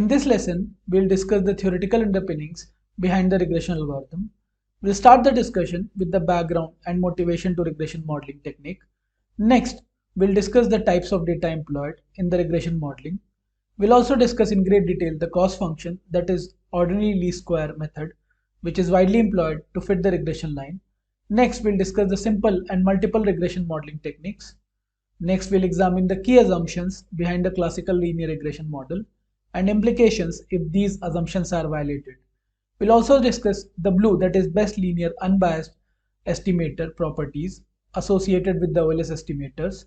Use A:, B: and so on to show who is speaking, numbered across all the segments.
A: this lesson, we'll discuss the theoretical underpinnings behind the regression algorithm. We'll start the discussion with the background and motivation to regression modeling technique. Next, we'll discuss the types of data employed in the regression modeling. We'll also discuss in great detail the cost function, that is ordinary least square method, which is widely employed to fit the regression line. Next, we'll discuss the simple and multiple regression modeling techniques. Next, we'll examine the key assumptions behind the classical linear regression model and implications if these assumptions are violated. We'll also discuss the BLEU, that is best linear unbiased estimator properties associated with the OLS estimators.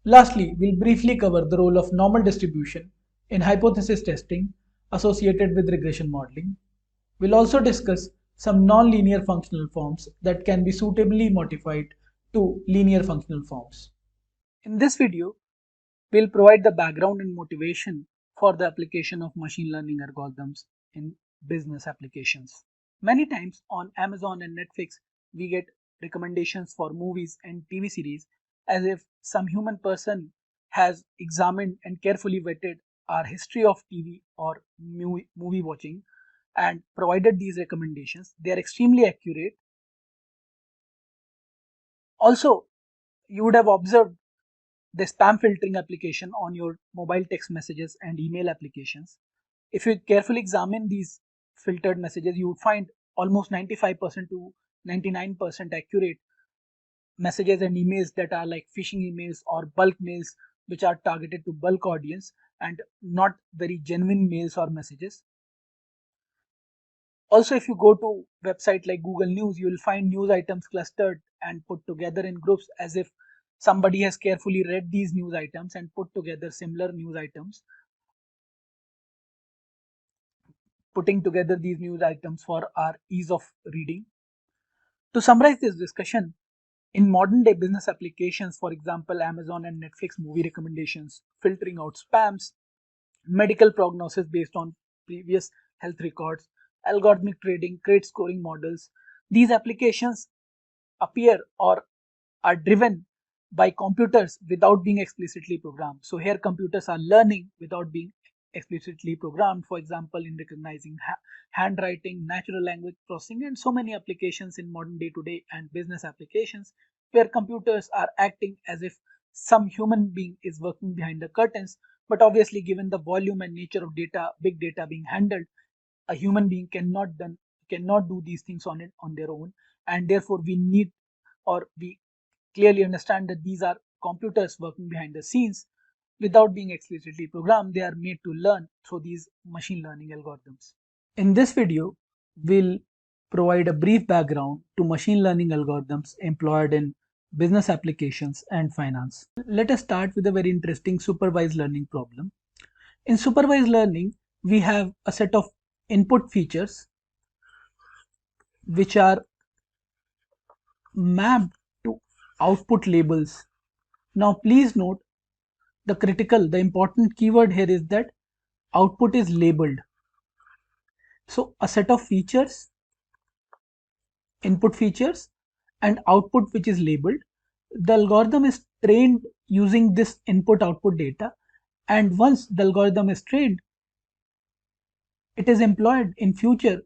A: Lastly, we'll briefly cover the role of normal distribution in hypothesis testing associated with regression modeling. We'll also discuss some non-linear functional forms that can be suitably modified to linear functional forms. In this video, we'll provide the background and motivation for the application of machine learning algorithms in business applications. Many times on Amazon and Netflix, we get recommendations for movies and TV series as if some human person has examined and carefully vetted our history of TV or movie watching and provided these recommendations. They are extremely accurate. Also, you would have observed the spam filtering application on your mobile text messages and email applications. If you carefully examine these filtered messages, you would find almost 95% to 99% accurate messages and emails that are like phishing emails or bulk mails which are targeted to bulk audience and not very genuine mails or messages. Also, if you go to website like Google News, you will find news items clustered and put together in groups as if somebody has carefully read these news items and put together similar news items, putting together these news items for our ease of reading. To summarize this discussion, in modern day business applications, for example, Amazon and Netflix movie recommendations, filtering out spams, medical prognosis based on previous health records, algorithmic trading, credit scoring models, these applications appear or are driven by computers without being explicitly programmed. So here computers are learning without being explicitly programmed, for example, in recognizing handwriting, natural language processing, and so many applications in modern day-to-day and business applications where computers are acting as if some human being is working behind the curtains. But obviously, given the volume and nature of data, big data being handled, a human being cannot do these things on their own, and therefore we clearly understand that these are computers working behind the scenes without being explicitly programmed. They are made to learn through these machine learning algorithms. In this video, we'll provide a brief background to machine learning algorithms employed in business applications and finance. Let us start with a very interesting supervised learning problem. In supervised learning, we have a set of input features which are mapped to output labels. Now please note the important keyword here is that output is labeled. So a set of features, input features and output which is labeled. The algorithm is trained using this input output data, and once the algorithm is trained, it is employed in future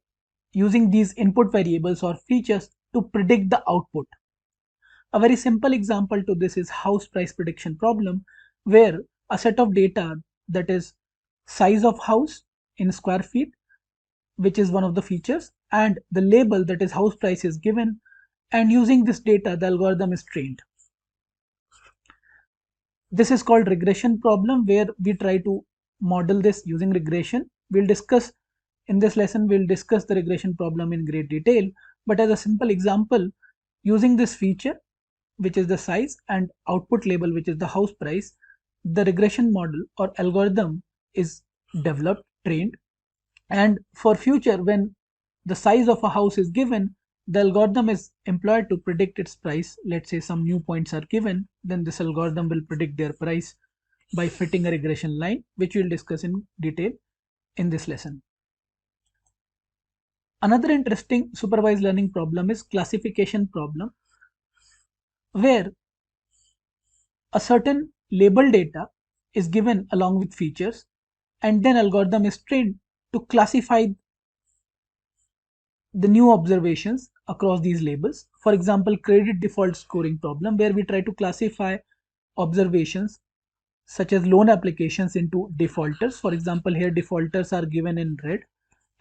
A: using these input variables or features to predict the output. A very simple example to this is house price prediction problem, where a set of data, that is size of house in square feet, which is one of the features, and the label, that is house price, is given, and using this data the algorithm is trained. This is called regression problem, where we try to model this using regression. In this lesson we'll discuss the regression problem in great detail, but as a simple example, using this feature which is the size and output label which is the house price, the regression model or algorithm is developed, trained, and for future when the size of a house is given, the algorithm is employed to predict its price. Let's say some new points are given, then this algorithm will predict their price by fitting a regression line, which we'll discuss in detail in this lesson. Another interesting supervised learning problem is classification problem, where a certain label data is given along with features, and then algorithm is trained to classify the new observations across these labels. For example, credit default scoring problem, where we try to classify observations such as loan applications into defaulters. For example, here defaulters are given in red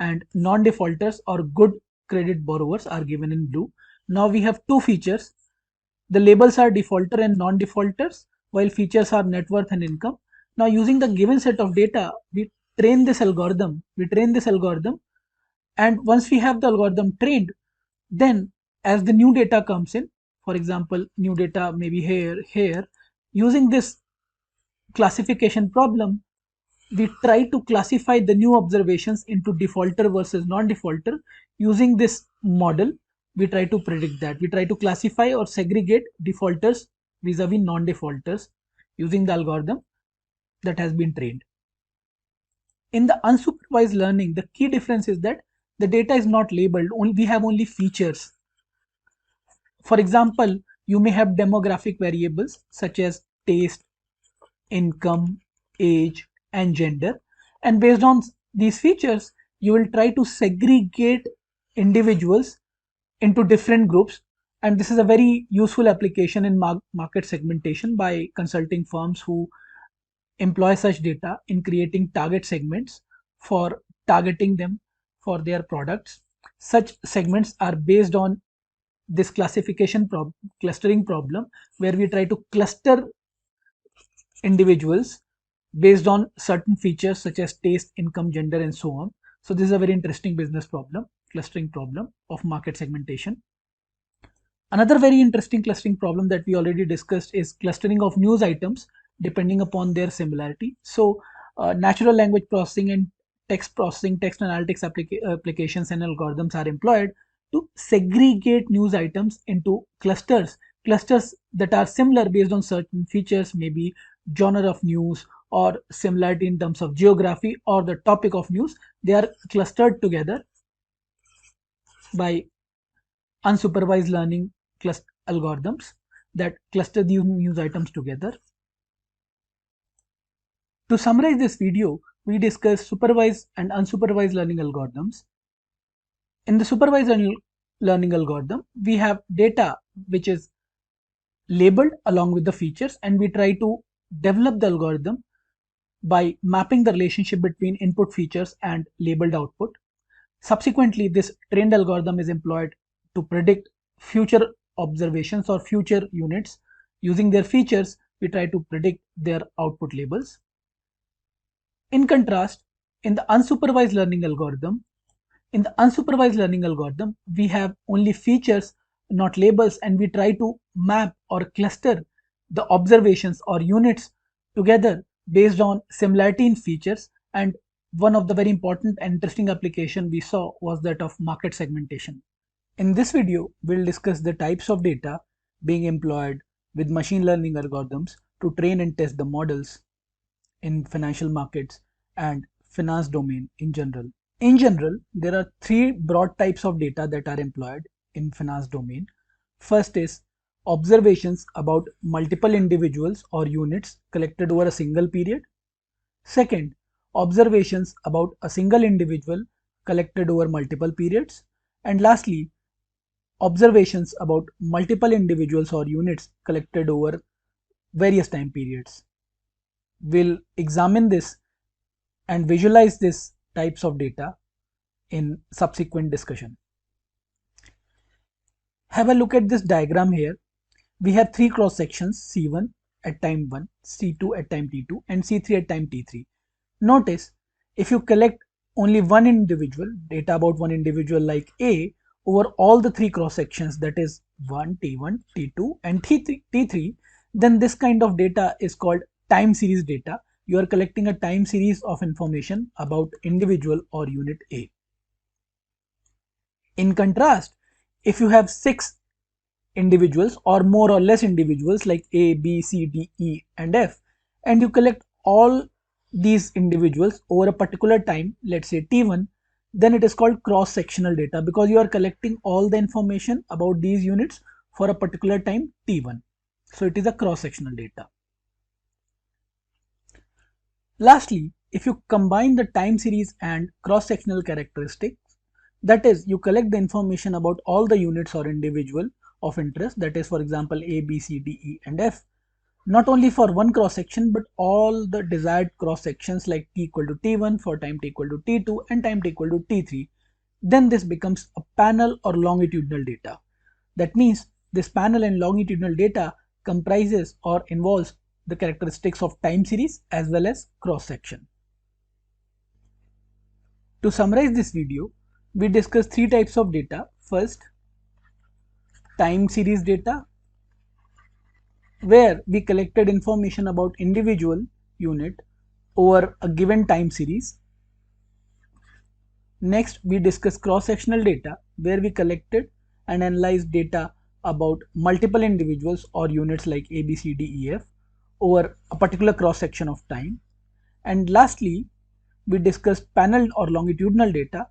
A: and non-defaulters or good credit borrowers are given in blue. Now we have two features. The labels are defaulter and non-defaulters, while features are net worth and income. Now using the given set of data, we train this algorithm. And once we have the algorithm trained, then as the new data comes in, for example, new data maybe here, using this classification problem, we try to classify the new observations into defaulter versus non-defaulter. Using this model, we try to predict that. We try to classify or segregate defaulters vis-a-vis non-defaulters using the algorithm that has been trained. In the unsupervised learning, the key difference is that the data is not labeled, we have only features. For example, you may have demographic variables such as taste, income, age, and gender, and based on these features, you will try to segregate individuals into different groups. And this is a very useful application in market segmentation by consulting firms who employ such data in creating target segments for targeting them for their products. Such segments are based on this clustering problem, where we try to cluster individuals based on certain features such as taste, income, gender, and so on. So this is a very interesting business problem, clustering problem of market segmentation. Another very interesting clustering problem that we already discussed is clustering of news items depending upon their similarity. So natural language processing and text processing, text analytics applications and algorithms are employed to segregate news items into clusters that are similar based on certain features, maybe genre of news or similarity in terms of geography or the topic of news. They are clustered together by unsupervised learning algorithms that cluster these news items together. To summarize this video, we discussed supervised and unsupervised learning algorithms. In the supervised learning algorithm, we have data which is labeled along with the features, and we try to develop the algorithm by mapping the relationship between input features and labeled output. Subsequently, this trained algorithm is employed to predict future observations or future units. Using their features, we try to predict their output labels. In contrast, in the unsupervised learning algorithm, we have only features, not labels, and we try to map or cluster the observations or units together based on similarity in features. And one of the very important and interesting application we saw was that of market segmentation. In this video, we'll discuss the types of data being employed with machine learning algorithms to train and test the models in financial markets and finance domain in general. In general, there are three broad types of data that are employed in finance domain. First is observations about multiple individuals or units collected over a single period. Second, observations about a single individual collected over multiple periods. And lastly, observations about multiple individuals or units collected over various time periods. We'll examine this and visualize these types of data in subsequent discussion. Have a look at this diagram here. We have three cross sections, C1 at time 1, C2 at time t2, and C3 at time t3. Notice, if you collect only one individual, data about one individual like A, over all the three cross sections, that is 1, T1, T2, and T3, then this kind of data is called time series data. You are collecting a time series of information about individual or unit A. In contrast, if you have 6 individuals or more or less individuals like A, B, C, D, E, and F, and you collect all these individuals over a particular time, let's say T1, then it is called cross-sectional data, because you are collecting all the information about these units for a particular time T1. So it is a cross-sectional data. Lastly, if you combine the time series and cross-sectional characteristics, that is, you collect the information about all the units or individual of interest, that is, for example, A, B, C, D, E, and F, not only for one cross section but all the desired cross sections like t equal to t1 for time t equal to t2 and time t equal to t3, then this becomes a panel or longitudinal data. That means this panel and longitudinal data comprises or involves the characteristics of time series as well as cross section. To summarize this video, we discussed three types of data. First, time series data, where we collected information about individual unit over a given time series. Next, we discussed cross-sectional data, where we collected and analyzed data about multiple individuals or units like A, B, C, D, E, F over a particular cross-section of time. And lastly, we discussed panel or longitudinal data,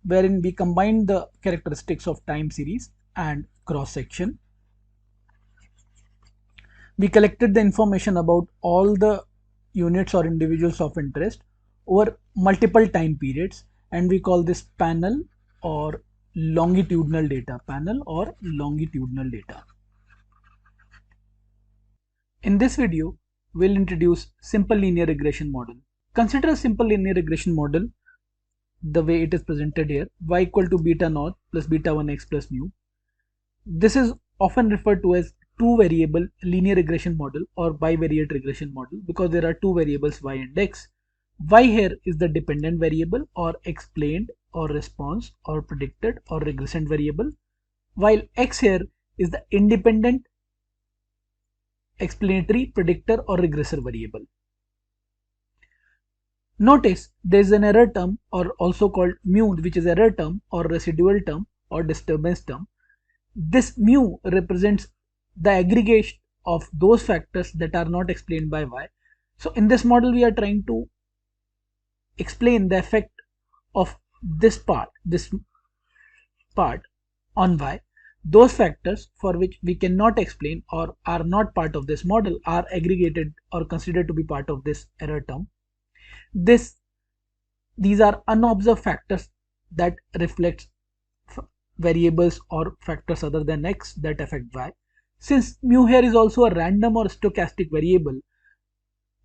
A: wherein we combined the characteristics of time series and cross-section. We collected the information about all the units or individuals of interest over multiple time periods, and we call this panel or longitudinal data. In this video, we'll introduce simple linear regression model. Consider a simple linear regression model the way it is presented here: y equal to beta naught plus beta 1x plus mu. This is often referred to as two variable linear regression model or bivariate regression model because there are two variables y and x. Y here is the dependent variable or explained or response or predicted or regressant variable, while x here is the independent explanatory, predictor or regressor variable. Notice there is an error term or also called mu, which is error term or residual term or disturbance term. This mu represents the aggregation of those factors that are not explained by y. So in this model we are trying to explain the effect of this part on y. Those factors for which we cannot explain or are not part of this model are aggregated or considered to be part of this error term. These are unobserved factors that reflect variables or factors other than x that affect y. Since mu here is also a random or stochastic variable,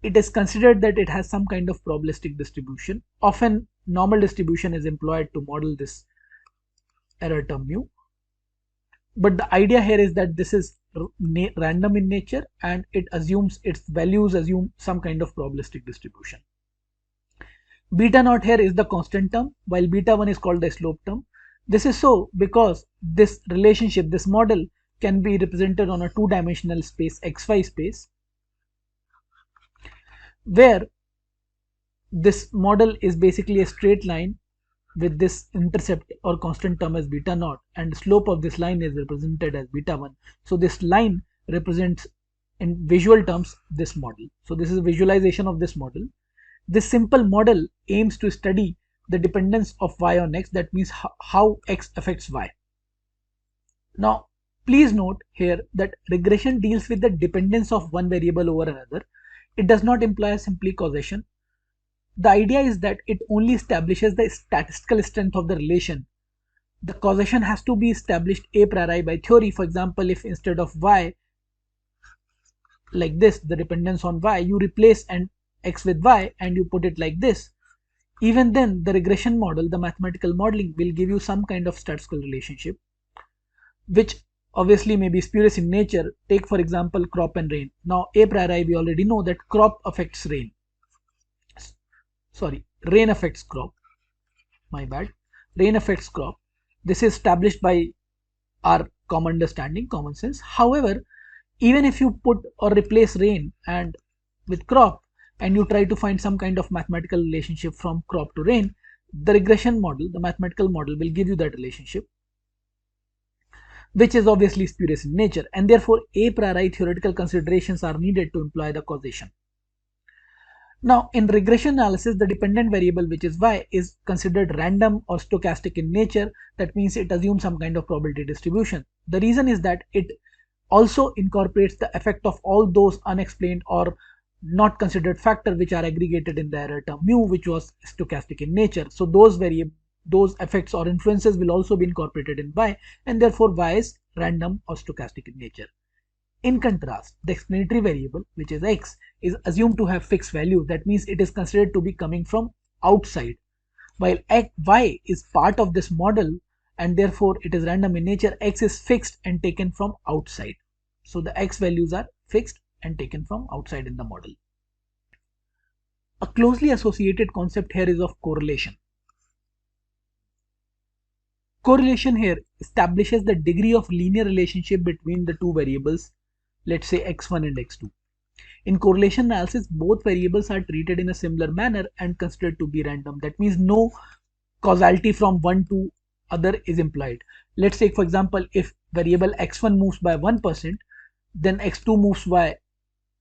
A: it is considered that it has some kind of probabilistic distribution. Often normal distribution is employed to model this error term mu. But the idea here is that this is random in nature and its values assume some kind of probabilistic distribution. Beta naught here is the constant term, while beta 1 is called the slope term. This is so because this relationship, this model, can be represented on a two-dimensional space, xy space, where this model is basically a straight line with this intercept or constant term as beta naught, and the slope of this line is represented as beta 1. So this line represents in visual terms this model. So this is a visualization of this model. This simple model aims to study the dependence of y on x, that means how x affects y. Now please note here that regression deals with the dependence of one variable over another. It does not imply simply causation. The idea is that it only establishes the statistical strength of the relation. The causation has to be established a priori by theory. For example, if instead of y, like this, the dependence on y, you replace an x with y and you put it like this, even then the regression model, the mathematical modeling, will give you some kind of statistical relationship, which obviously may be spurious in nature. Take for example crop and rain. Now a priori we already know that crop affects rain. Rain affects crop. Rain affects crop. This is established by our common understanding, common sense. However, even if you put or replace rain and with crop and you try to find some kind of mathematical relationship from crop to rain, the regression model, the mathematical model, will give you that relationship, which is obviously spurious in nature, and therefore a priori theoretical considerations are needed to imply the causation. Now in regression analysis, the dependent variable, which is y, is considered random or stochastic in nature. That means it assumes some kind of probability distribution. The reason is that it also incorporates the effect of all those unexplained or not considered factor which are aggregated in the error term mu, which was stochastic in nature. So those effects or influences will also be incorporated in y, and therefore y is random or stochastic in nature. In contrast, the explanatory variable, which is x, is assumed to have fixed value. That means it is considered to be coming from outside, while y is part of this model and therefore it is random in nature. X is fixed and taken from outside. So the x values are fixed and taken from outside in the model. A closely associated concept here is of correlation. Correlation here establishes the degree of linear relationship between the two variables, let's say x1 and x2. In correlation analysis, both variables are treated in a similar manner and considered to be random. That means no causality from one to other is implied. Let's take for example, if variable x1 moves by 1%, then x2 moves by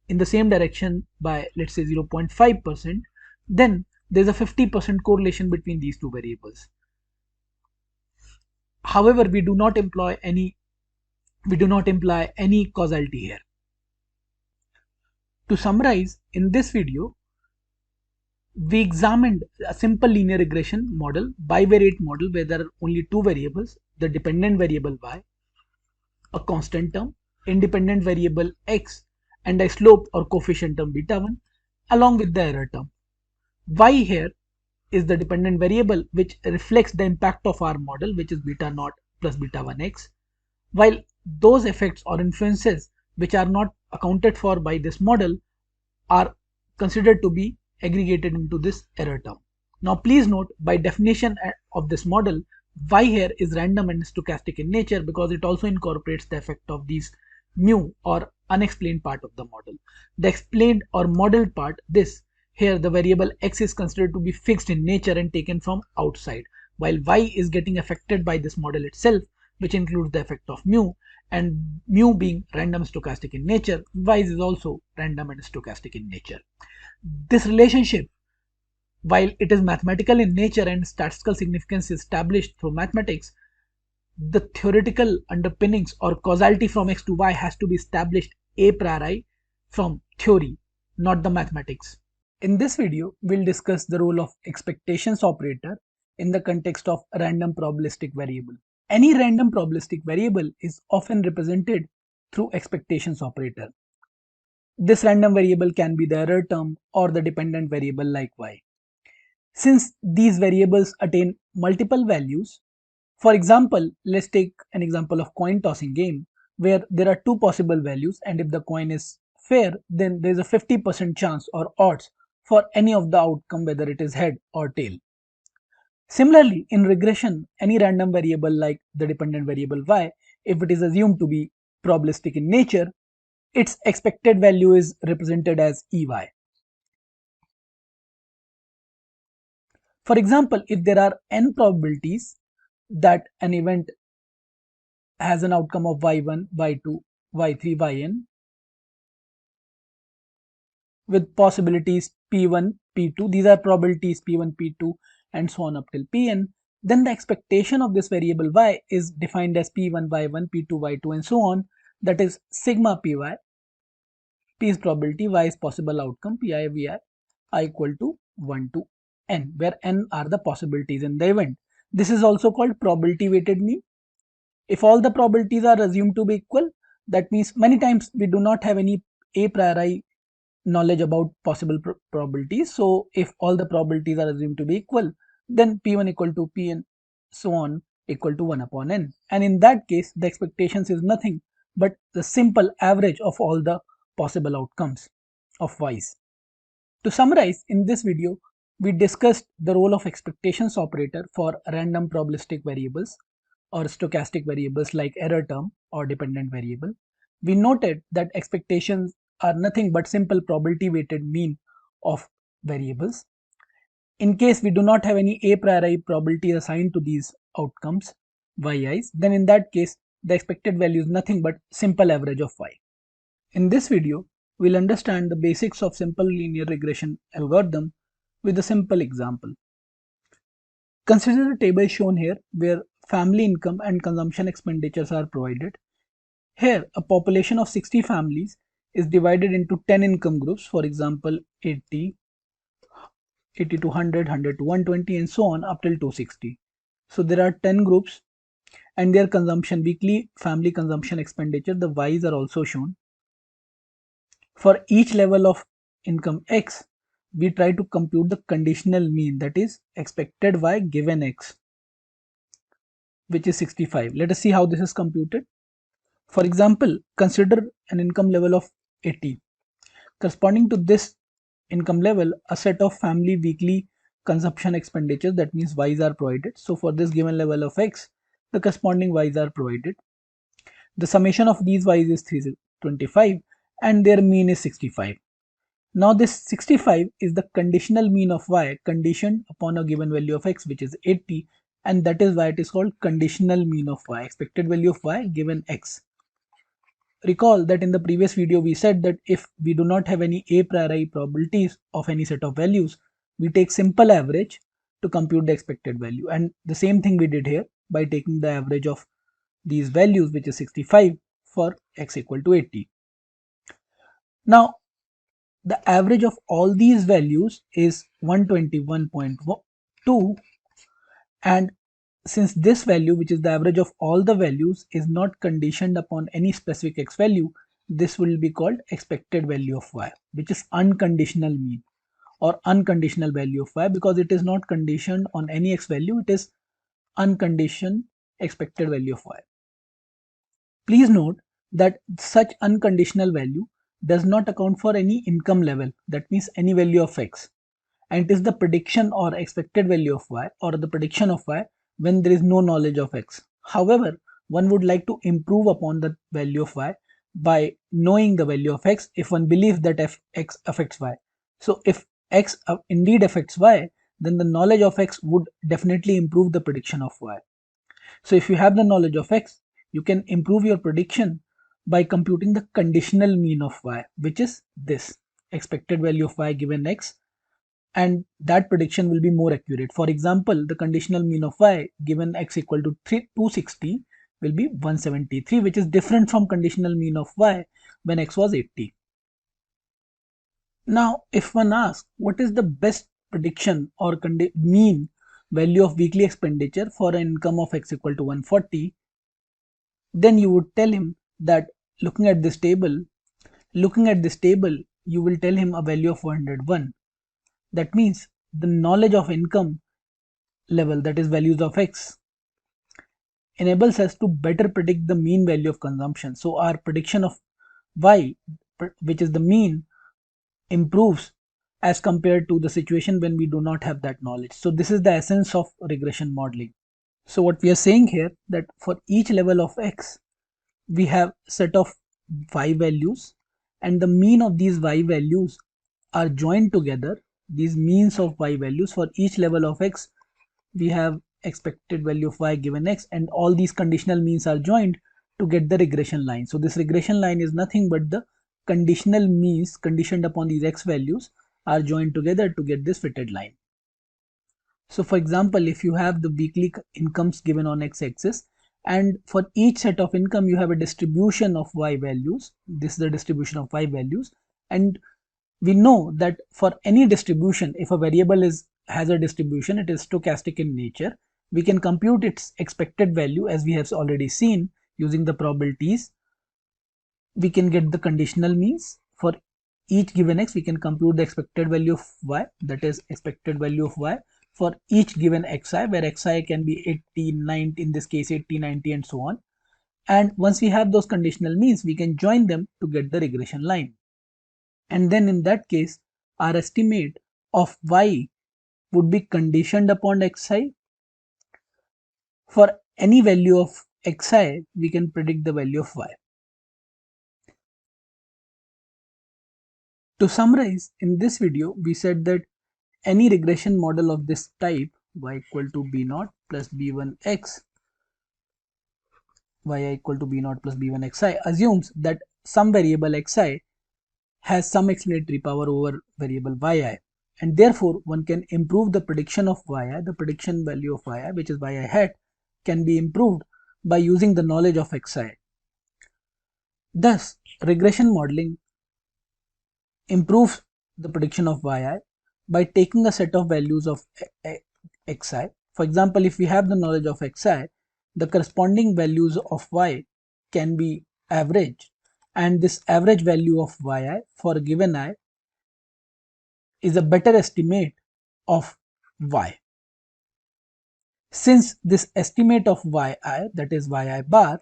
A: in the same direction by let's say 0.5%, then there's a 50% correlation between these two variables. However, we do not imply any causality here. To summarize, in this video, we examined a simple linear regression model, bivariate model, where there are only two variables, the dependent variable y, a constant term, independent variable x, and a slope or coefficient term beta1, along with the error term. Y here is the dependent variable which reflects the impact of our model, which is beta naught plus beta 1x, while those effects or influences which are not accounted for by this model are considered to be aggregated into this error term. Now please note, by definition of this model, y here is random and stochastic in nature because it also incorporates the effect of these mu or unexplained part of the model. The explained or modeled part, this here the variable x is considered to be fixed in nature and taken from outside, while y is getting affected by this model itself, which includes the effect of mu, and mu being random stochastic in nature, y is also random and stochastic in nature. This relationship, while it is mathematical in nature and statistical significance is established through mathematics, the theoretical underpinnings or causality from x to y has to be established a priori from theory, not the mathematics. In this video, we'll discuss the role of expectations operator in the context of a random probabilistic variable. Any random probabilistic variable is often represented through expectations operator. This random variable can be the error term or the dependent variable like y. Since these variables attain multiple values, for example, let's take an example of coin tossing game where there are two possible values, and if the coin is fair, then there is a 50% chance or odds for any of the outcome, whether it is head or tail. Similarly, in regression, any random variable like the dependent variable y, if it is assumed to be probabilistic in nature, its expected value is represented as Ey. For example, if there are n probabilities that an event has an outcome of y1, y2, y3, yn, with possibilities p1, p2, these are probabilities p1, p2 and so on up till pn, then the expectation of this variable y is defined as p1, y1, p2, y2 and so on, that is sigma py, p is probability, y is possible outcome, pi, vi, I equal to 1 to n, where n are the possibilities in the event. This is also called probability weighted mean. If all the probabilities are assumed to be equal, that means many times we do not have any a priori knowledge about possible probabilities. So if all the probabilities are assumed to be equal, then p1 equal to p and so on equal to 1 upon n. And in that case, the expectations is nothing but the simple average of all the possible outcomes of y's. To summarize, in this video, we discussed the role of expectations operator for random probabilistic variables or stochastic variables like error term or dependent variable. We noted that expectations are nothing but simple probability weighted mean of variables. In case we do not have any a priori probability assigned to these outcomes, yi's, then in that case the expected value is nothing but simple average of y. In this video, we'll understand the basics of simple linear regression algorithm with a simple example. Consider the table shown here where family income and consumption expenditures are provided. Here, a population of 60 families is divided into 10 income groups, for example 80, 80 to 100, 100 to 120 and so on up till 260. So there are 10 groups and their consumption, weekly family consumption expenditure, the Y's are also shown. For each level of income X, we try to compute the conditional mean, that is expected Y given X, which is 65. Let us see how this is computed. For example, consider an income level of 80. Corresponding to this income level, a set of family weekly consumption expenditures, that means Y's are provided. So for this given level of X, the corresponding Y's are provided. The summation of these Y's is 325 and their mean is 65. Now this 65 is the conditional mean of Y conditioned upon a given value of X, which is 80, and that is why it is called conditional mean of Y, expected value of Y given X. Recall that in the previous video we said that if we do not have any a priori probabilities of any set of values, we take simple average to compute the expected value, and the same thing we did here by taking the average of these values, which is 65 for X equal to 80. Now the average of all these values is 121.2, and since this value, which is the average of all the values, is not conditioned upon any specific X value, this will be called expected value of Y, which is unconditional mean or unconditional value of Y, because it is not conditioned on any X value, it is unconditioned expected value of Y. Please note that such unconditional value does not account for any income level, that means any value of X, and it is the prediction or expected value of Y or the prediction of Y when there is no knowledge of X. However, one would like to improve upon the value of Y by knowing the value of X if one believes that X affects Y. So if X indeed affects Y, then the knowledge of X would definitely improve the prediction of Y. So if you have the knowledge of X, you can improve your prediction by computing the conditional mean of Y, which is this expected value of Y given X, and that prediction will be more accurate. For example, the conditional mean of Y given X equal to 260 will be 173, which is different from conditional mean of Y when X was 80. Now if one asks what is the best prediction or mean value of weekly expenditure for an income of X equal to 140, then you would tell him that looking at this table, you will tell him a value of 101. That means the knowledge of income level, that is values of X, enables us to better predict the mean value of consumption. So our prediction of Y, which is the mean, improves as compared to the situation when we do not have that knowledge. So this is the essence of regression modeling. So what we are saying here, that for each level of X, we have set of Y values, and the mean of these Y values are joined together. These means of Y values for each level of X, we have expected value of Y given X, and all these conditional means are joined to get the regression line. So this regression line is nothing but the conditional means conditioned upon these X values are joined together to get this fitted line. So for example, if you have the weekly incomes given on X axis, and for each set of income you have a distribution of Y values, this is the distribution of Y values, and we know that for any distribution, if a variable has a distribution, it is stochastic in nature, we can compute its expected value as we have already seen using the probabilities. We can get the conditional means for each given X. We can compute the expected value of Y, that is expected value of Y for each given Xi, where Xi can be 80, 90, in this case 80, 90 and so on. And once we have those conditional means, we can join them to get the regression line. And then in that case, our estimate of Y would be conditioned upon Xi. For any value of Xi, we can predict the value of Y. To summarize, in this video, we said that any regression model of this type, Y equal to B0 plus B1X, Y equal to B0 plus B1Xi, assumes that some variable Xi has some explanatory power over variable Yi, and therefore one can improve the prediction of Yi, the prediction value of Yi, which is Yi hat, can be improved by using the knowledge of Xi. Thus, regression modeling improve the prediction of yi by taking a set of values of xi. For example, if we have the knowledge of xi, the corresponding values of y can be averaged, and this average value of yi for a given I is a better estimate of y. Since this estimate of yi, that is yi bar,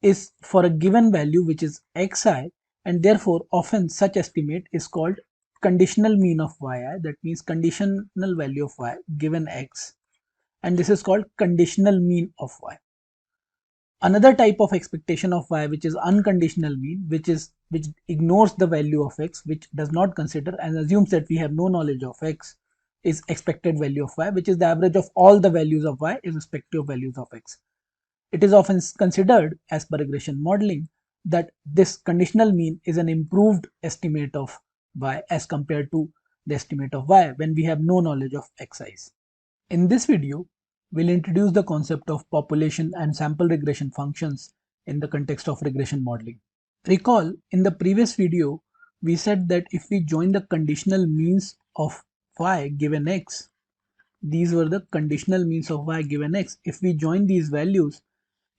A: is for a given value which is xi, and therefore often such estimate is called conditional mean of yi, that means conditional value of y given x, and this is called conditional mean of y. Another type of expectation of y which is unconditional mean, which ignores the value of x, which does not consider and assumes that we have no knowledge of x, is expected value of y, which is the average of all the values of y irrespective of values of x. It is often considered as per regression modeling that this conditional mean is an improved estimate of y as compared to the estimate of y when we have no knowledge of xi's. In this video, we'll introduce the concept of population and sample regression functions in the context of regression modeling. Recall, in the previous video, we said that if we join the conditional means of y given x, these were the conditional means of y given x. If we join these values,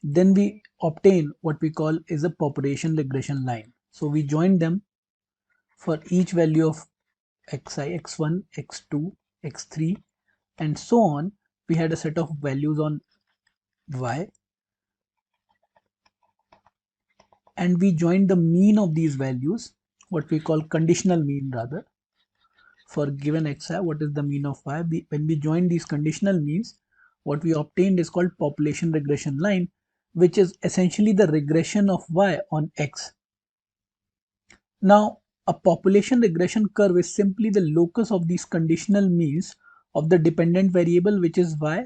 A: then we obtain what we call is a population regression line. So we join them for each value of xi, x1, x2, x3, and so on. We had a set of values on y, and we joined the mean of these values, what we call conditional mean rather, for given xi. What is the mean of y? When we join these conditional means, what we obtained is called population regression line, which is essentially the regression of y on x. Now, a population regression curve is simply the locus of these conditional means of the dependent variable, which is y,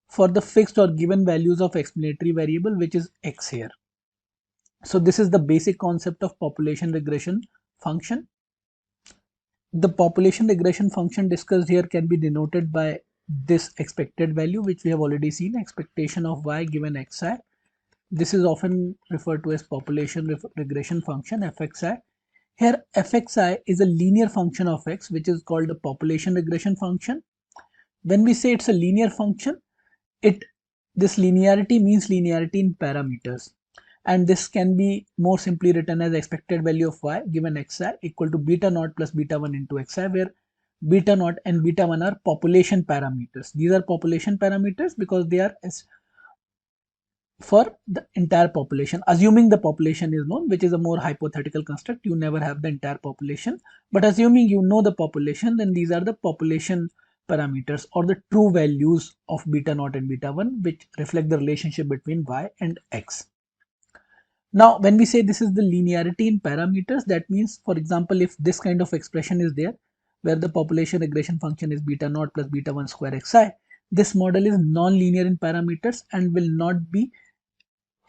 A: for the fixed or given values of explanatory variable, which is x here. So this is the basic concept of population regression function. The population regression function discussed here can be denoted by this expected value, which we have already seen, expectation of y given xi. This is often referred to as population regression function, fxi. Here fxi is a linear function of x, which is called a population regression function. When we say it's a linear function, this linearity means linearity in parameters, and this can be more simply written as expected value of y given xi equal to beta naught plus beta 1 into xi, where beta naught and beta 1 are population parameters. These are population parameters because they are for the entire population, assuming the population is known, which is a more hypothetical construct. You never have the entire population, but assuming you know the population, then these are the population parameters or the true values of beta naught and beta 1, which reflect the relationship between y and x. Now, when we say this is the linearity in parameters, that means, for example, if this kind of expression is there, where the population regression function is beta naught plus beta 1 square xi, this model is non-linear in parameters and will not be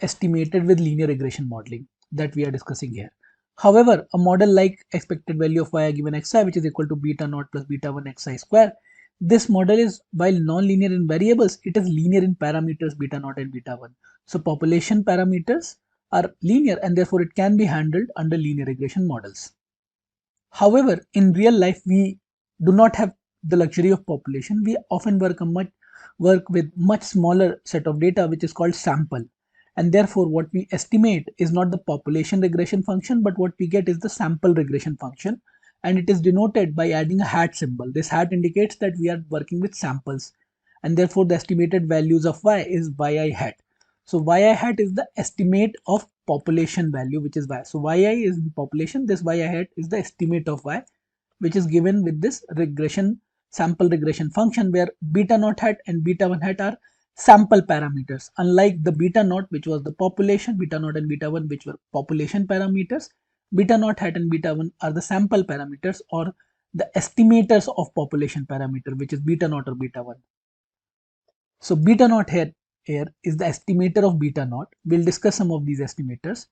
A: estimated with linear regression modeling that we are discussing here. However, a model like expected value of y given xi, which is equal to beta naught plus beta 1 xi square, this model is, while non-linear in variables, it is linear in parameters beta naught and beta 1. So population parameters are linear, and therefore it can be handled under linear regression models. However, in real life, we do not have the luxury of population. We often work with much smaller set of data, which is called sample. And therefore, what we estimate is not the population regression function, but what we get is the sample regression function. And it is denoted by adding a hat symbol. This hat indicates that we are working with samples. And therefore, the estimated values of y is yi hat. So yi hat is the estimate of population value, which is y. So yi is the population, this yi hat is the estimate of y, which is given with this regression sample regression function, where beta naught hat and beta 1 hat are sample parameters. Unlike the beta naught, which was the population, beta naught and beta 1, which were population parameters, beta naught hat and beta 1 are the sample parameters or the estimators of population parameter, which is beta naught or beta 1. So beta naught here is the estimator of beta naught. We'll discuss some of these estimators.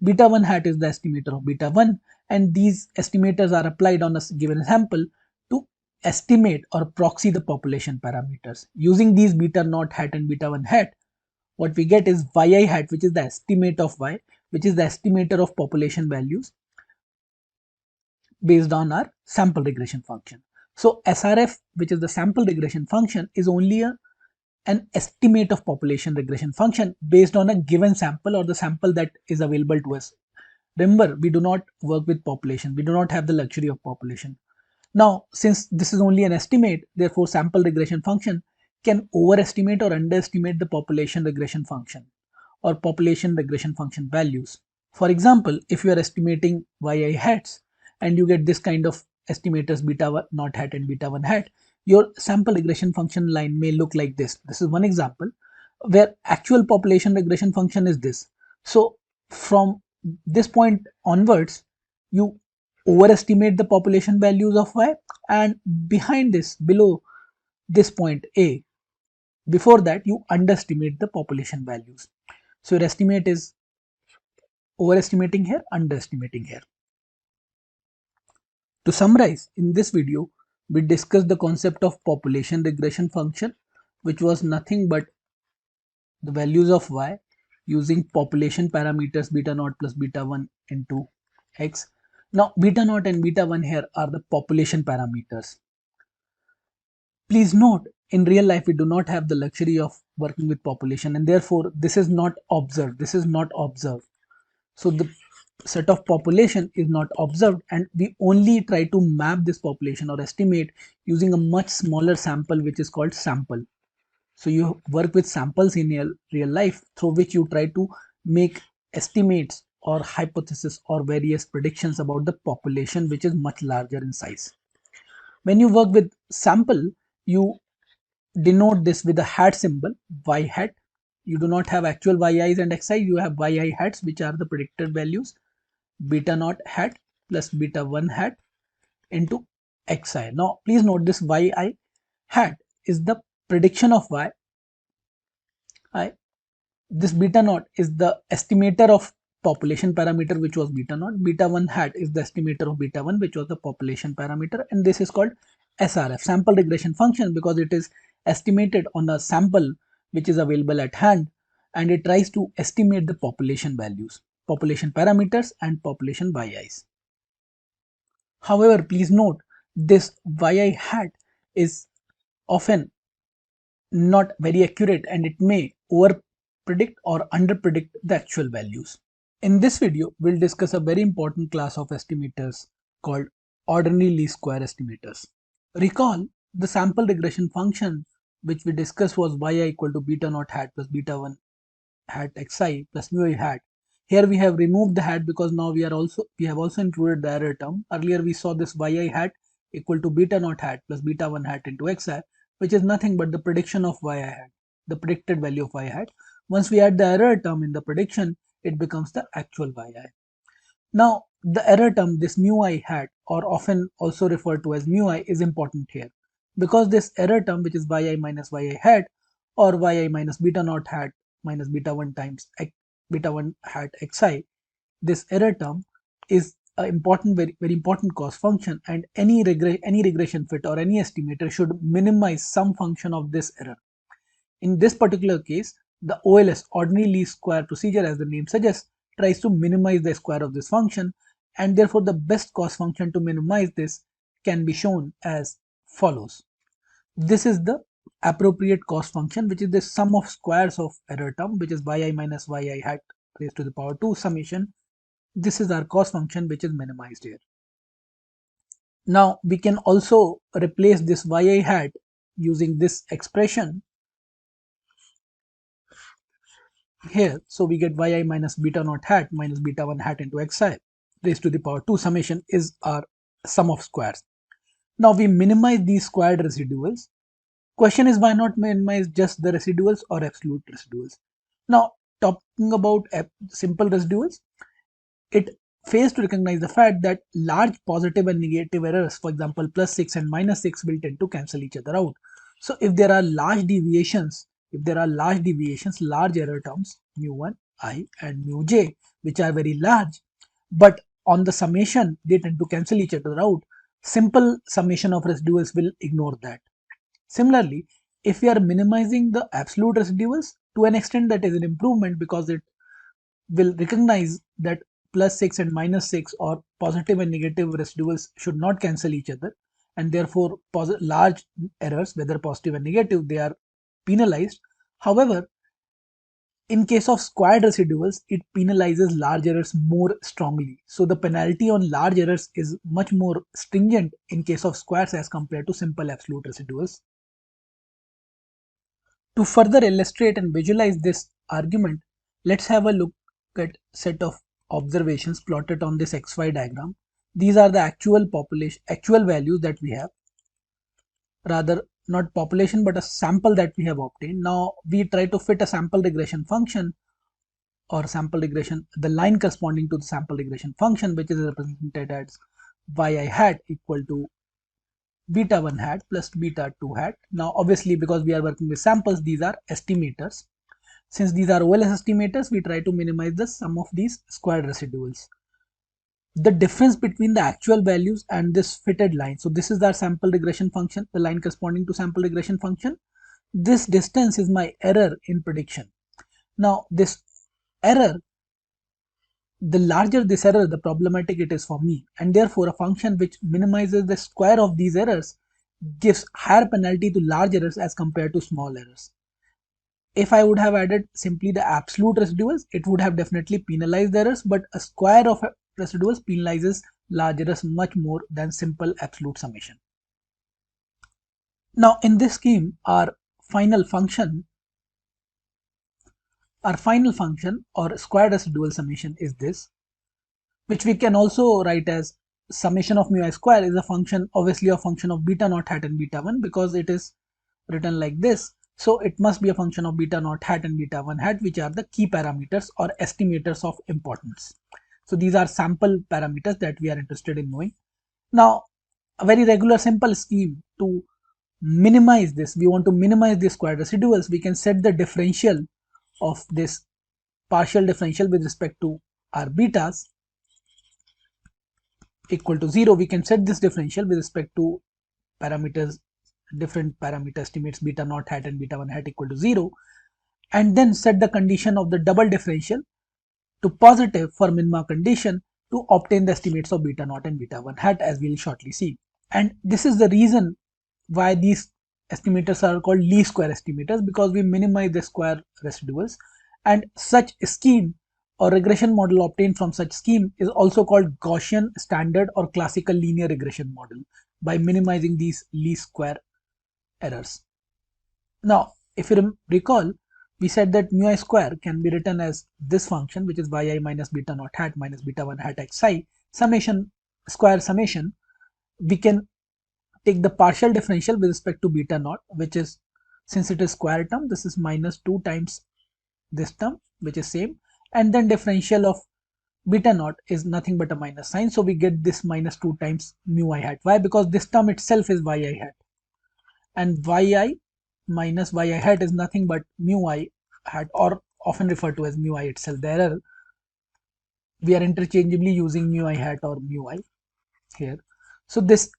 A: Beta 1 hat is the estimator of beta 1, and these estimators are applied on a given sample to estimate or proxy the population parameters. Using these beta naught hat and beta 1 hat, what we get is yi hat, which is the estimate of y, which is the estimator of population values. based on our sample regression function. So SRF, which is the sample regression function, is only an estimate of population regression function based on a given sample or the sample that is available to us. Remember, we do not work with population. We do not have the luxury of population. Now, since this is only an estimate, therefore sample regression function can overestimate or underestimate the population regression function or population regression function values. For example, if you are estimating yi hats and you get this kind of estimators beta naught hat and beta 1 hat, your sample regression function line may look like this. This is one example where actual population regression function is this. So from this point onwards, you overestimate the population values of y, and behind this, below this point a, before that you underestimate the population values. So your estimate is overestimating here, underestimating here. To summarize, in this video we discussed the concept of population regression function, which was nothing but the values of y using population parameters beta naught plus beta 1 into x. Now beta naught and beta 1 here are the population parameters. Please note, in real life we do not have the luxury of working with population, and therefore this is not observed. This is not observed. So the set of population is not observed, and we only try to map this population or estimate using a much smaller sample, which is called sample. So you work with samples in real life through which you try to make estimates or hypothesis or various predictions about the population, which is much larger in size. When you work with sample, you denote this with a hat symbol, y hat. You do not have actual yi's and xi, you have yi hats, which are the predicted values, beta naught hat plus beta 1 hat into xi. Now please note, this yi hat is the prediction of y. This beta naught is the estimator of population parameter, which was beta naught. Beta 1 hat is the estimator of beta 1, which was the population parameter, and this is called SRF, sample regression function, because it is estimated on a sample which is available at hand, and it tries to estimate the population values, population parameters and population yi's. However, please note, this yi hat is often not very accurate, and it may over predict or under predict the actual values. In this video, we'll discuss a very important class of estimators called ordinary least square estimators. Recall, the sample regression function which we discussed was yi equal to beta naught hat plus beta 1 hat xi plus mu I hat. Here we have removed the hat because now we have also included the error term. Earlier we saw this yi hat equal to beta naught hat plus beta 1 hat into xi, which is nothing but the prediction of yi hat, the predicted value of y hat. Once we add the error term in the prediction, it becomes the actual yi. Now the error term, this mu I hat, or often also referred to as mu I, is important here, because this error term, which is yi minus yi hat or yi minus beta naught hat minus beta 1 times beta 1 hat xi, this error term is an important, very important cost function, and any regression fit or any estimator should minimize some function of this error. In this particular case, the OLS, ordinary least square procedure, as the name suggests, tries to minimize the square of this function, and therefore the best cost function to minimize this can be shown as follows. This is the appropriate cost function, which is the sum of squares of error term, which is yi minus yi hat raised to the power 2 summation. This is our cost function, which is minimized here. Now we can also replace this yi hat using this expression here. So we get yi minus beta naught hat minus beta 1 hat into xi raised to the power 2 summation is our sum of squares. Now we minimize these squared residuals. Question is, why not minimize just the residuals or absolute residuals? Now talking about simple residuals, it fails to recognize the fact that large positive and negative errors, for example plus 6 and minus 6, will tend to cancel each other out. So if there are large deviations, large error terms mu1 I and mu j, which are very large, but on the summation they tend to cancel each other out, simple summation of residuals will ignore that. Similarly, if we are minimizing the absolute residuals, to an extent that is an improvement, because it will recognize that plus 6 and minus 6 or positive and negative residuals should not cancel each other, and therefore large errors, whether positive and negative, they are penalized. However, in case of squared residuals, it penalizes large errors more strongly. So the penalty on large errors is much more stringent in case of squares as compared to simple absolute residuals. To further illustrate and visualize this argument, let's have a look at set of observations plotted on this XY diagram. These are the actual values that we have, rather not population but a sample that we have obtained. Now we try to fit a sample regression function or sample regression, the line corresponding to the sample regression function, which is represented as yi hat equal to beta 1 hat plus beta 2 hat. Now obviously, because we are working with samples, these are estimators. Since these are OLS estimators, we try to minimize the sum of these squared residuals. The difference between the actual values and this fitted line, so this is our sample regression function, the line corresponding to sample regression function. This distance is my error in prediction. Now this error, the larger this error, the problematic it is for me, and therefore a function which minimizes the square of these errors gives higher penalty to large errors as compared to small errors. If I would have added simply the absolute residuals, it would have definitely penalized the errors, but a square of residuals penalizes large errors much more than simple absolute summation. Now in this scheme, our final function or squared residual summation is this, which we can also write as summation of mu I square is a function, obviously a function of beta naught hat and beta 1, because it is written like this. So it must be a function of beta naught hat and beta 1 hat, which are the key parameters or estimators of importance. So these are sample parameters that we are interested in knowing. Now a very regular simple scheme to minimize this, we want to minimize the squared residuals, we can set the differential of this partial differential with respect to our betas equal to 0. We can set this differential with respect to parameters, different parameter estimates beta naught hat and beta 1 hat equal to 0, and then set the condition of the double differential to positive for minima condition to obtain the estimates of beta naught and beta 1 hat, as we will shortly see. And this is the reason why these estimators are called least square estimators, because we minimize the square residuals, and such scheme or regression model obtained from such scheme is also called Gaussian standard or classical linear regression model, by minimizing these least square errors. Now if you recall, we said that mu I square can be written as this function, which is yi minus beta naught hat minus beta 1 hat xi summation, square summation. We can take the partial differential with respect to beta naught, which is, since it is square term, this is minus 2 times this term, which is same, and then differential of beta naught is nothing but a minus sign, so we get this minus 2 times mu I hat. Why? Because this term itself is yi hat, and yi minus yi hat is nothing but mu I hat, or often referred to as mu I itself. The error, we are interchangeably using mu I hat or mu I here. So this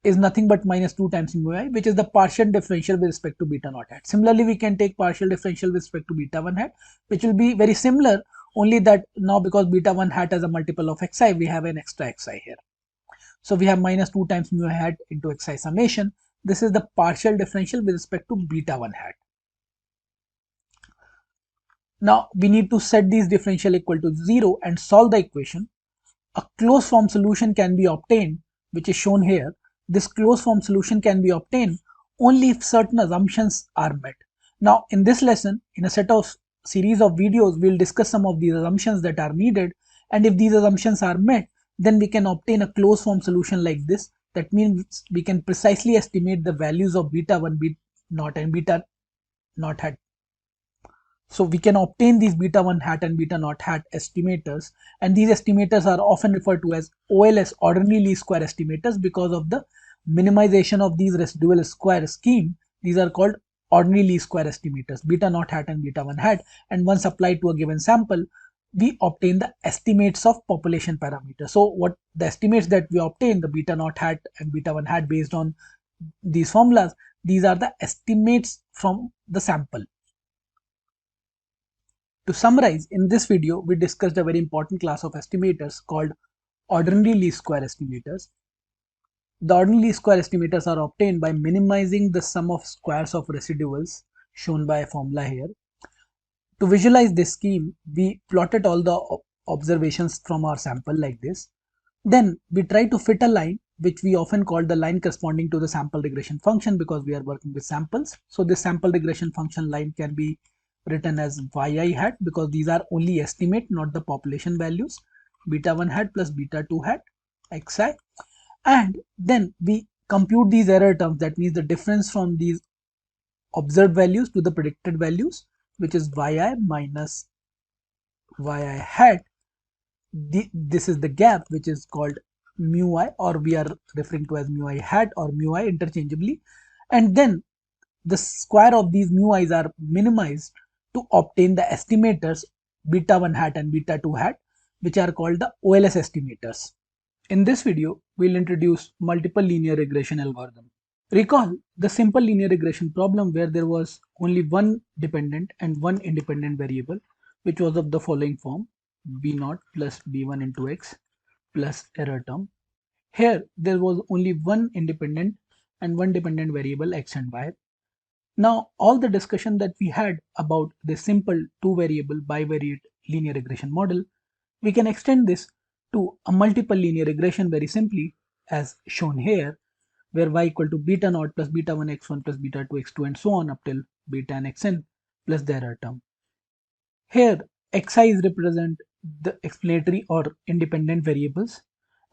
A: is nothing but minus 2 times mu I, which is the partial differential with respect to beta naught hat. Similarly, we can take partial differential with respect to beta 1 hat, which will be very similar, only that now because beta 1 hat has a multiple of xi, we have an extra xi here. So we have minus 2 times mu I hat into xi summation. This is the partial differential with respect to beta 1 hat. Now we need to set these differential equal to 0 and solve the equation. A closed form solution can be obtained, which is shown here. This closed form solution can be obtained only if certain assumptions are met. Now in this lesson, in a set of series of videos, we will discuss some of these assumptions that are needed, and if these assumptions are met, then we can obtain a closed form solution like this. That means we can precisely estimate the values of beta 1, beta naught and beta naught hat. So we can obtain these beta 1 hat and beta naught hat estimators, and these estimators are often referred to as OLS, ordinary least square estimators, because of the minimization of these residual square scheme. These are called ordinary least square estimators, beta naught hat and beta 1 hat, and once applied to a given sample, we obtain the estimates of population parameters. So what the estimates that we obtain, the beta naught hat and beta 1 hat, based on these formulas, these are the estimates from the sample. To summarize, in this video, we discussed a very important class of estimators called ordinary least square estimators. The ordinary least square estimators are obtained by minimizing the sum of squares of residuals shown by a formula here. To visualize this scheme, we plotted all the observations from our sample like this. Then we try to fit a line, which we often call the line corresponding to the sample regression function because we are working with samples. So this sample regression function line can be written as yi hat because these are only estimate, not the population values, beta 1 hat plus beta 2 hat xi, and then we compute these error terms, that means the difference from these observed values to the predicted values, which is yi minus yi hat. This is the gap, which is called mu I, or we are referring to as mu I hat or mu I interchangeably, and then the square of these mu i's are minimized to obtain the estimators beta 1 hat and beta 2 hat, which are called the OLS estimators. In this video, we'll introduce multiple linear regression algorithm. Recall the simple linear regression problem where there was only one dependent and one independent variable, which was of the following form: b0 plus b1 into x plus error term. Here there was only one independent and one dependent variable x and y. Now all the discussion that we had about the simple two variable bivariate linear regression model, we can extend this to a multiple linear regression very simply as shown here, where y equal to beta naught plus beta 1 x1 plus beta 2 x2 and so on up till beta n xn plus the error term. Here xi's represent the explanatory or independent variables,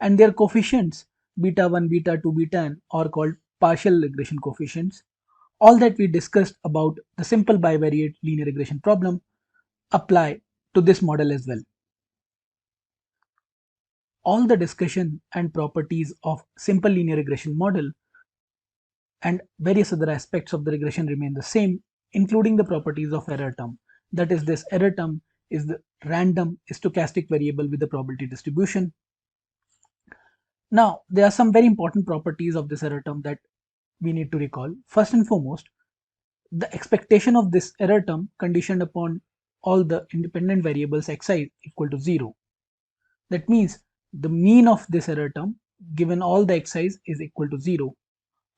A: and their coefficients beta 1, beta 2, beta n are called partial regression coefficients. All that we discussed about the simple bivariate linear regression problem apply to this model as well. All the discussion and properties of simple linear regression model and various other aspects of the regression remain the same, including the properties of error term. That is, this error term is the random stochastic variable with the probability distribution. Now, there are some very important properties of this error term that we need to recall. First and foremost, the expectation of this error term conditioned upon all the independent variables xi equal to 0. That means the mean of this error term given all the xi's is equal to 0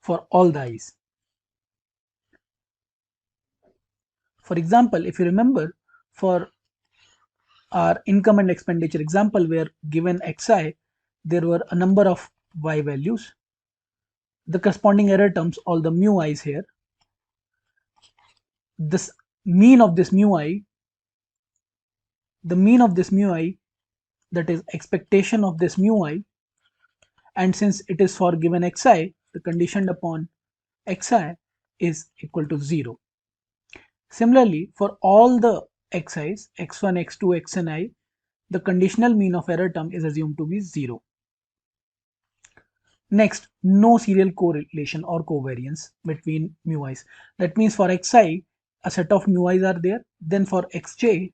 A: for all the i's. For example, if you remember, for our income and expenditure example where given xi, there were a number of y values. The corresponding error terms, all the mu i's here, this mean of this mu I, the mean of this mu I, that is expectation of this mu I, and since it is for given xi, the conditioned upon xi is equal to 0. Similarly, for all the xi's, x1, x2, xni, the conditional mean of error term is assumed to be 0. Next, no serial correlation or covariance between mu i's. That means for xi, a set of mu i's are there, then for xj,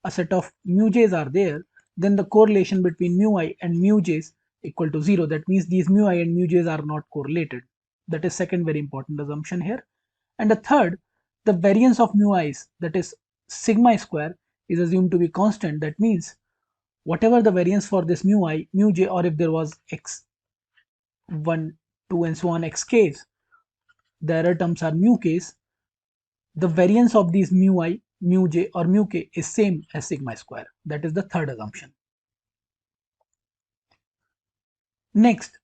A: a set of mu j's are there, then the correlation between mu I and mu j's equal to 0. That means these mu I and mu j's are not correlated. That is second very important assumption here. And the third, the variance of mu i's, that is sigma square, is assumed to be constant. That means whatever the variance for this mu I, mu j, or if there was x1, 2 and so on xk's, the error terms are mu k's, the variance of these mu I, mu j or mu k is same as sigma square. That is the third assumption. Next,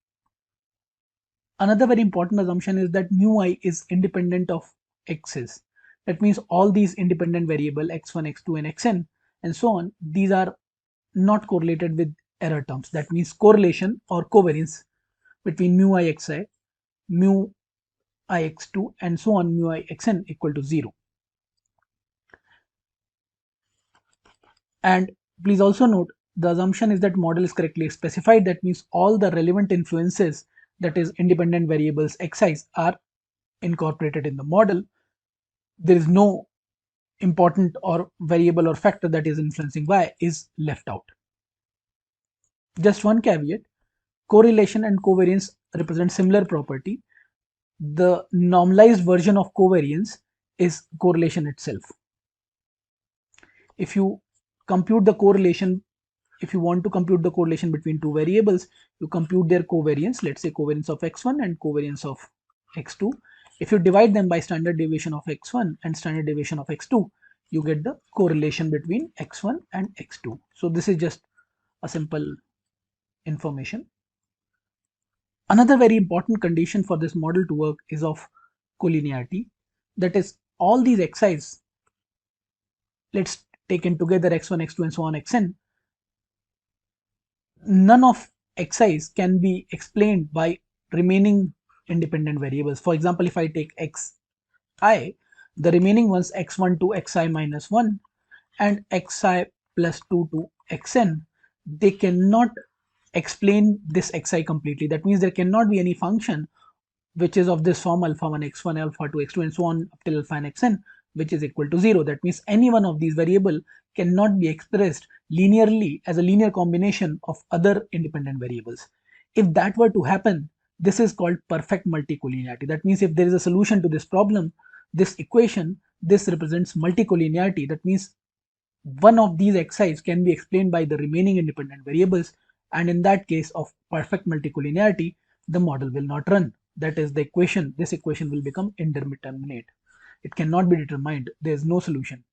A: another very important assumption is that mu I is independent of x's. That means all these independent variable x1, x2 and xn and so on, these are not correlated with error terms. That means correlation or covariance between mu I xi, mu I x2 and so on mu I xn equal to 0. And please also note, the assumption is that model is correctly specified. That means all the relevant influences, that is independent variables xi's, are incorporated in the model. There is no important or variable or factor that is influencing y is left out. Just one caveat, correlation and covariance represent similar property. The normalized version of covariance is correlation itself. if you compute the correlation, if you want to compute the correlation between two variables, you compute their covariance, let's say covariance of x1 and covariance of x2. If you divide them by standard deviation of x1 and standard deviation of x2, you get the correlation between x1 and x2. So this is just a simple information. Another very important condition for this model to work is of collinearity. That is, all these xi's, let's take in together x1, x2 and so on xn, none of xi's can be explained by remaining independent variables. For example, if I take xi, the remaining ones x1 to xi minus 1 and xi plus 2 to xn, they cannot explain this xi completely. That means there cannot be any function which is of this form alpha 1 x1 alpha 2 x2 and so on up till alpha n xn which is equal to 0. That means any one of these variable cannot be expressed linearly as a linear combination of other independent variables. If that were to happen, this is called perfect multicollinearity. That means if there is a solution to this problem, this equation, this represents multicollinearity. That means one of these xi's can be explained by the remaining independent variables, and in that case of perfect multicollinearity, the model will not run. That is the equation, this equation will become indeterminate. It cannot be determined, there is no solution.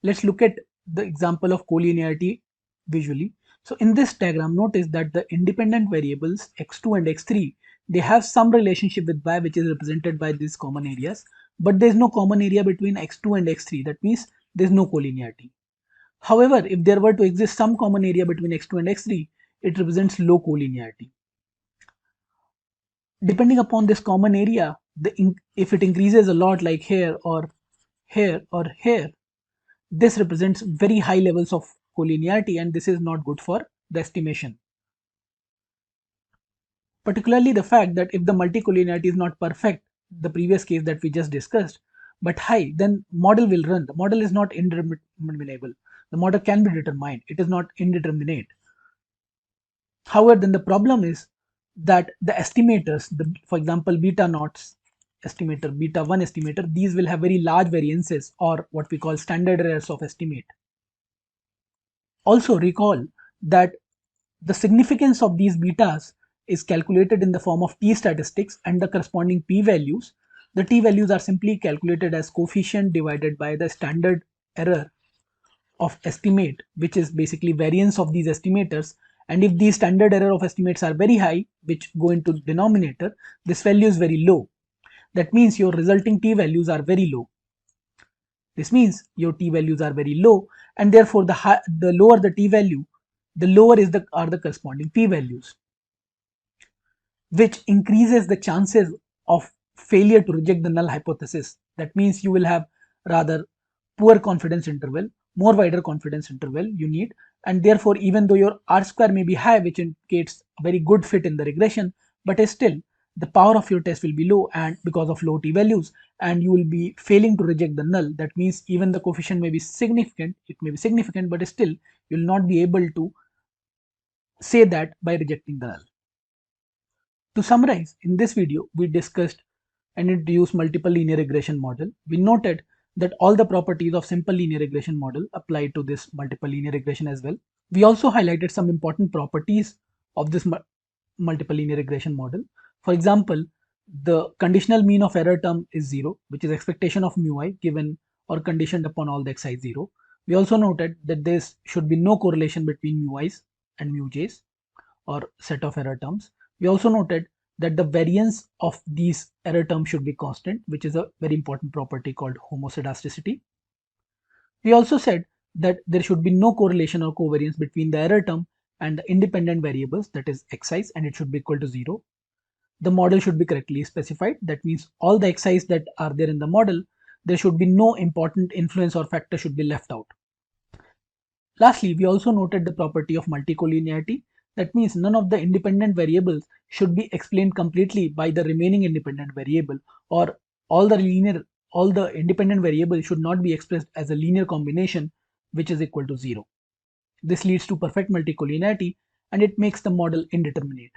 A: Let's look at the example of collinearity visually. So in this diagram, notice that the independent variables x2 and x3, they have some relationship with y which is represented by these common areas, but there is no common area between x2 and x3. That means there is no collinearity. However, if there were to exist some common area between x2 and x3, it represents low collinearity. Depending upon this common area, if it increases a lot like here or here or here, this represents very high levels of collinearity, and this is not good for the estimation. Particularly the fact that if the multicollinearity is not perfect, the previous case that we just discussed, but high, then model will run. The model is not indeterminable. The model can be determined. It is not indeterminate. However, then the problem is that the estimators, for example, beta naughts estimator, beta 1 estimator, these will have very large variances or what we call standard errors of estimate. Also recall that the significance of these betas is calculated in the form of t-statistics and the corresponding p-values. The t-values are simply calculated as coefficient divided by the standard error of estimate, which is basically variance of these estimators. And if these standard error of estimates are very high, which go into denominator, this value is very low. That means your resulting t-values are very low. This means your t-values are very low, and therefore the lower the t-value, the lower are the corresponding p-values, which increases the chances of failure to reject the null hypothesis. That means you will have rather poor confidence interval, more wider confidence interval you need, and therefore even though your R square may be high, which indicates a very good fit in the regression, but still the power of your test will be low, and because of low t-values, and you will be failing to reject the null. That means even the coefficient may be significant, but still you will not be able to say that by rejecting the null. To summarize, in this video we discussed and introduced multiple linear regression model. We noted that all the properties of simple linear regression model apply to this multiple linear regression as well. We also highlighted some important properties of this multiple linear regression model. For example, the conditional mean of error term is 0, which is expectation of mu I given or conditioned upon all the xi 0. We also noted that there should be no correlation between mu i's and mu j's or set of error terms. We also noted that the variance of these error terms should be constant, which is a very important property called homoscedasticity. We also said that there should be no correlation or covariance between the error term and the independent variables, that is xi's, and it should be equal to 0. The model should be correctly specified. That means all the xi's that are there in the model, there should be no important influence or factor should be left out. Lastly, we also noted the property of multicollinearity. That means none of the independent variables should be explained completely by the remaining independent variable, or all the independent variables should not be expressed as a linear combination which is equal to 0. This leads to perfect multicollinearity, and it makes the model indeterminate.